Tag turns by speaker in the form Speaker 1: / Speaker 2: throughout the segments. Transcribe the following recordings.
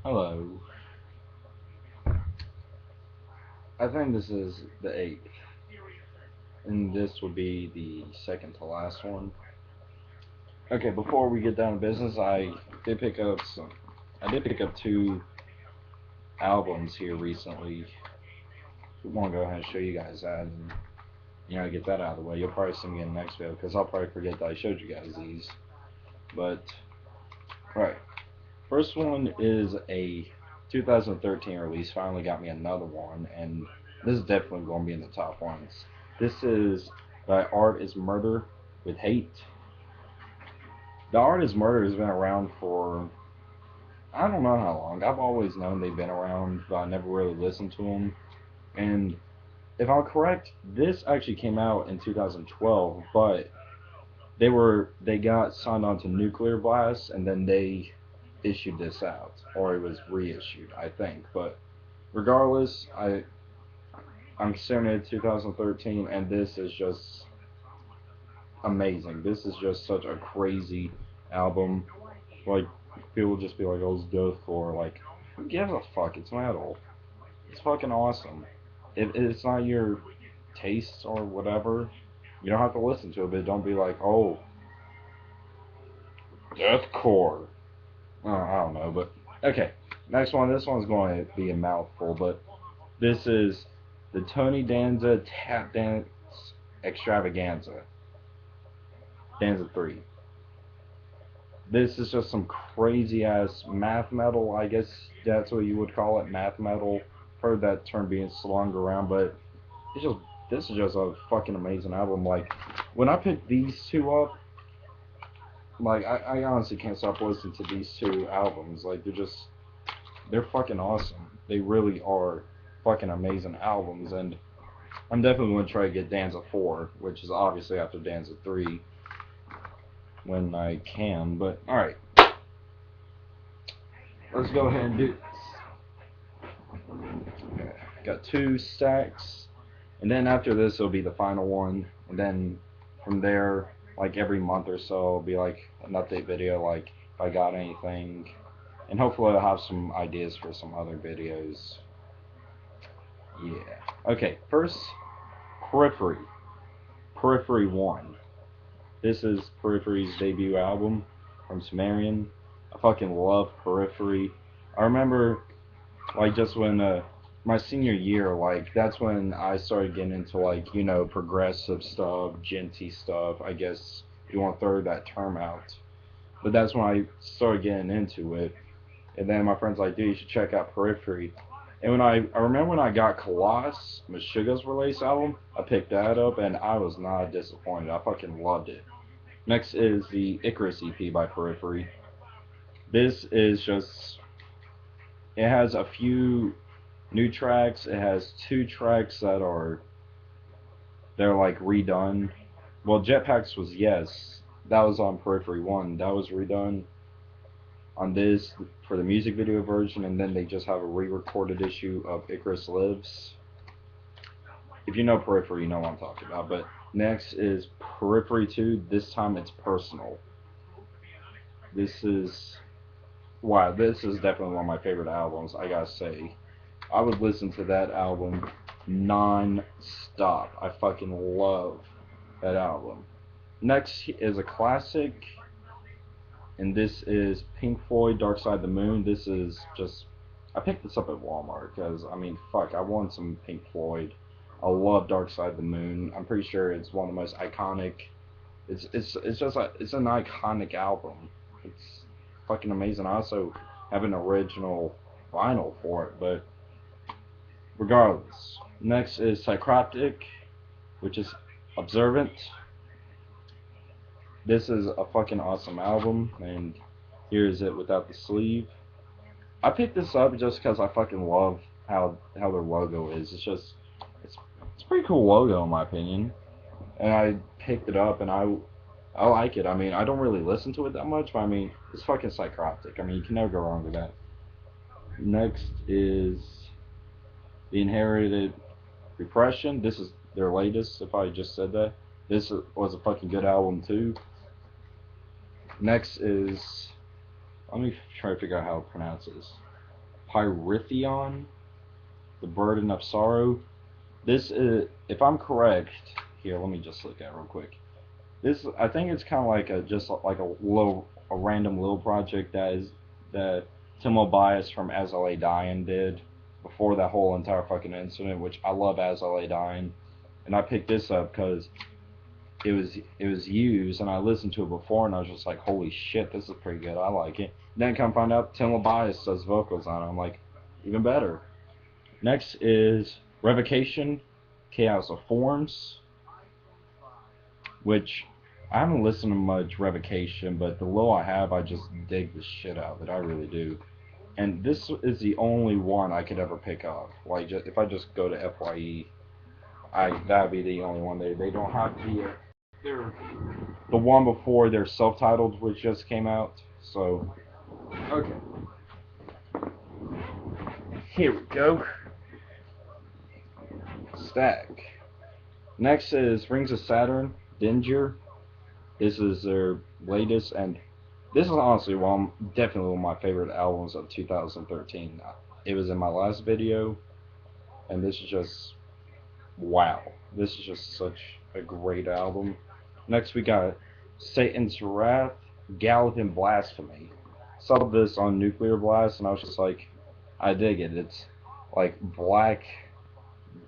Speaker 1: Hello. I think this is the eighth, and this would be the second to last one. Okay, before we get down to business, did pick up some. I did pick up two albums here recently. We want to go ahead and show you guys that, and get that out of the way. You'll probably see me in the next video because I'll probably forget that I showed you guys these. But right, first one is a 2013 release. Finally got me another one, and this is definitely going to be in the top ones. This is by Art is Murder with Hate. The Art is Murder has been around for I don't know how long. I've always known they've been around, but I never really listened to them. And if I'm correct, this actually came out in 2012, but they got signed on to Nuclear Blast, and then they issued this out, or it was reissued, I think. But regardless, I'm considering it 2013, and this is just amazing. This is just such a crazy album. Like people just be like, "Oh, it's deathcore." Like, who gives a fuck? It's metal. It's fucking awesome. If it's not your taste or whatever, you don't have to listen to it. But don't be like, "Oh, deathcore." I don't know, but okay. Next one. This one's going to be a mouthful, but this is the Tony Danza Tap Dance Extravaganza. Danza 3. This is just some crazy ass math metal. I guess that's what you would call it, math metal. Heard that term being slung around, but it's just this is just a fucking amazing album. Like when I picked these two up, like I honestly can't stop listening to these two albums. Like they're fucking awesome. They really are fucking amazing albums, and I'm definitely gonna try to get Danza 4, which is obviously after Danza 3 when I can. But all right, let's go ahead and do got two stacks, and then after this will be the final one, and then from there, like every month or so, will be like an update video, like if I got anything, and hopefully I'll have some ideas for some other videos. Yeah. Okay. First, Periphery. Periphery One. This is Periphery's debut album from Sumerian. I fucking love Periphery. I remember like just when my senior year, like that's when I started getting into like progressive stuff, genty stuff. I guess you want to throw that term out, but that's when I started getting into it. And then my friends like, dude, you should check out Periphery. And when I remember when I got Colossus, Meshuggah's release album, I picked that up and I was not disappointed. I fucking loved it. Next is the Icarus EP by Periphery. This is just it has a few new tracks. It has two tracks they're like redone. Well, Jetpacks was yes, that was on Periphery One. That was redone on this for the music video version, and then they just have a re-recorded issue of Icarus Lives. If you know Periphery, you know what I'm talking about. But next is Periphery Two. This time it's personal. This is wow. This is definitely one of my favorite albums. I gotta say, I would listen to that album non-stop. I fucking love that album. Next is a classic, and this is Pink Floyd Dark Side of the Moon. This is just I picked this up at Walmart because I mean fuck, I want some Pink Floyd. I love Dark Side of the Moon. I'm pretty sure it's one of the most iconic. It's an iconic album. It's fucking amazing. I also have an original vinyl for it, but regardless. Next is Psychroptic, which is Observant. This is a fucking awesome album, and here is it without the sleeve. I picked this up just because I fucking love how their logo is. It's it's a pretty cool logo in my opinion, and I picked it up and I like it. I mean, I don't really listen to it that much, but I mean, it's fucking Psychroptic. I mean, you can never go wrong with that. Next is The Inherited Repression. This is their latest. If I just said that, this was a fucking good album too. Next is let me try to figure out how to pronounce this. Pyrithion, The Burden of Sorrow. This is, if I'm correct, here, let me just look at it real quick. This, I think it's kind of like just like a random little project that Tim Bias from As I Lay Dying did before that whole entire fucking incident, which I love As I Lay Dying. And I picked this up because it was used, and I listened to it before, and I was just like, holy shit, this is pretty good. I like it. Then come find out Tim Bias does vocals on it. I'm like, even better. Next is Revocation, Chaos of Forms, which I haven't listened to much Revocation, but the little I have, I just dig the shit out of it. I really do. And this is the only one I could ever pick up. Like, if I just go to FYE, that'd be the only one. They don't have the one before their self-titled, which just came out. So, okay, here we go. Stack. Next is Rings of Saturn, Danger. This is their latest, and this is honestly definitely one of my favorite albums of 2013. It was in my last video, and this is just, wow. This is just such a great album. Next we got Satan's Wrath, Gallatin Blasphemy. Saw this on Nuclear Blast, and I was just like, I dig it. It's like black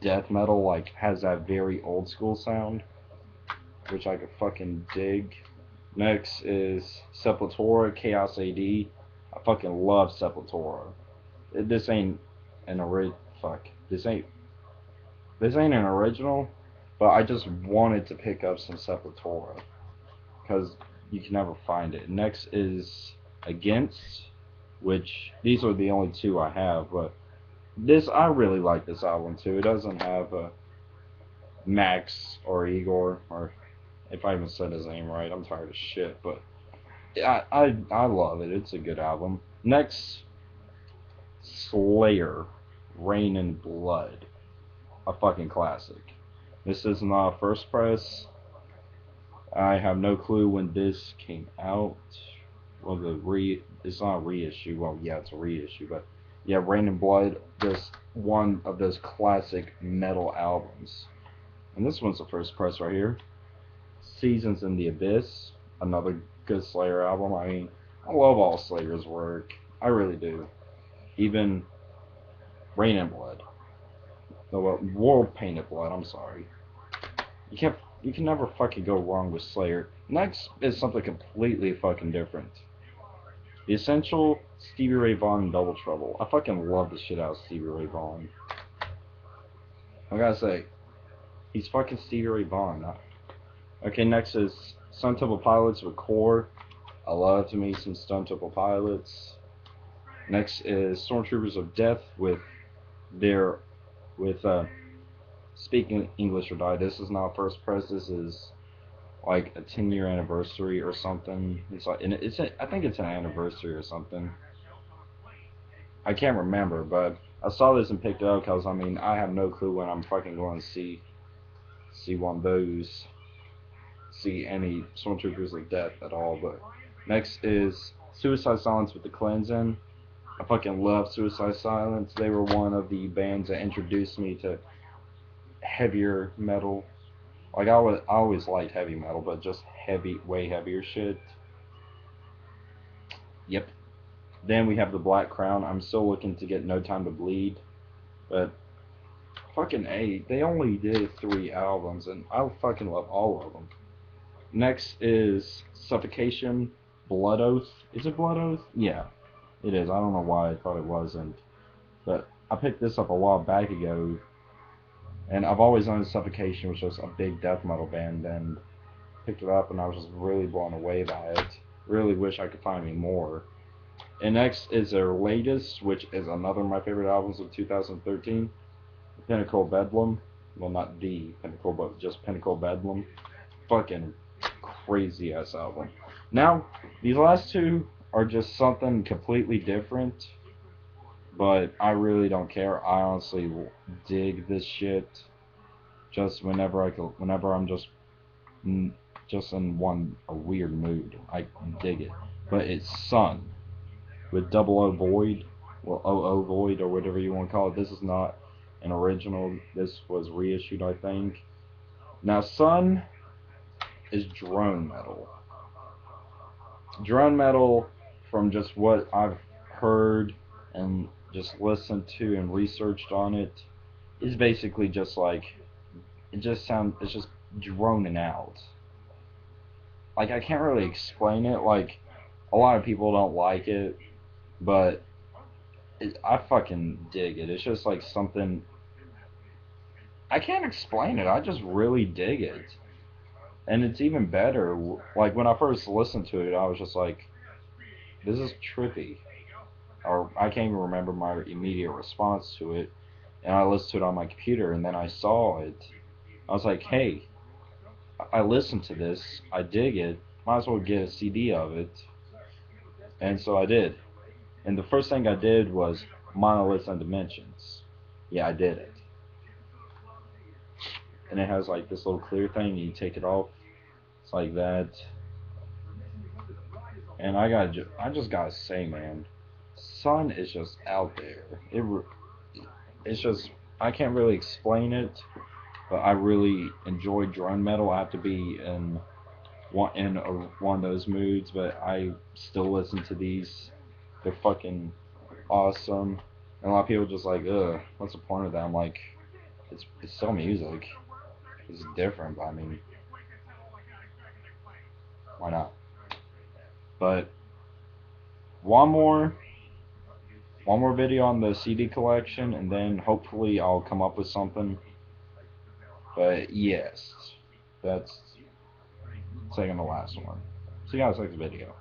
Speaker 1: death metal, like has that very old school sound, which I could fucking dig. Next is Sepultura, Chaos AD. I fucking love Sepultura. This ain't an this ain't an original, but I just wanted to pick up some Sepultura because you can never find it. Next is Against, which these are the only two I have, but this, I really like this album too. It doesn't have Max or Igor, or if I even said his name right, I'm tired of shit, but I love it. It's a good album. Next, Slayer, Rain and Blood, a fucking classic. This is not a first press. I have no clue when this came out. Well, it's not a reissue. Well, yeah, it's a reissue, but yeah, Rain and Blood, just one of those classic metal albums. And this one's the first press right here. Seasons in the Abyss, another good Slayer album. I mean, I love all Slayer's work. I really do. Even Rain and Blood. No, World Painted Blood, I'm sorry. You can never fucking go wrong with Slayer. Next is something completely fucking different. The Essential, Stevie Ray Vaughan, and Double Trouble. I fucking love the shit out of Stevie Ray Vaughan. I gotta say, he's fucking Stevie Ray Vaughan. Okay, next is Stone Temple Pilots with Core. I love me some Stone Temple Pilots. Next is Stormtroopers of Death with Speaking English or Die. This is not first press. This is like a 10-year anniversary or something. It's like, and I think it's an anniversary or something. I can't remember, but I saw this and picked it up because I mean I have no clue when I'm fucking going to see one of those, see any Stormtroopers of Death at all. But next is Suicide Silence with the Cleansing. I fucking love Suicide Silence. They were one of the bands that introduced me to heavier metal. Like I always liked heavy metal, but just way heavier shit. Yep. Then we have the Black Crown. I'm still looking to get No Time to Bleed, but fucking A, they only did 3 albums, and I fucking love all of them. Next is Suffocation, Blood Oath. Is it Blood Oath? Yeah, it is. I don't know why I thought it wasn't, but I picked this up a while back ago, and I've always known Suffocation was just a big death metal band, and picked it up, and I was just really blown away by it. Really wish I could find any more. And next is their latest, which is another of my favorite albums of 2013, Pinnacle Bedlam. Well, not the Pinnacle, but just Pinnacle Bedlam. Fucking crazy ass album. Now, these last two are just something completely different, but I really don't care. I honestly dig this shit. Just whenever I'm just in a weird mood, I dig it. But it's Sun with Double O Void. well, Void or whatever you want to call it. This is not an original. This was reissued, I think. Now, Sun is drone metal. Drone metal, from just what I've heard and just listened to and researched on it, is basically just like it's just droning out. Like, I can't really explain it. Like, a lot of people don't like it, but I fucking dig it. It's just like something I can't explain it. I just really dig it. And it's even better. Like, when I first listened to it, I was just like, this is trippy. Or I can't even remember my immediate response to it. And I listened to it on my computer, and then I saw it. I was like, hey, I listened to this. I dig it. Might as well get a CD of it. And so I did. And the first thing I did was Monoliths and Dimensions. Yeah, I did it. And it has like this little clear thing, and you take it off. It's like that. And I just gotta say, man, Sun is just out there. It's just, I can't really explain it, but I really enjoy drone metal. I have to be one of those moods, but I still listen to these. They're fucking awesome. And a lot of people just like, ugh, what's the point of that? I'm like, it's still music. It's different, but I mean, why not? But one more one more video on the CD collection, and then hopefully I'll come up with something. But yes, that's second to last one. See you guys next video.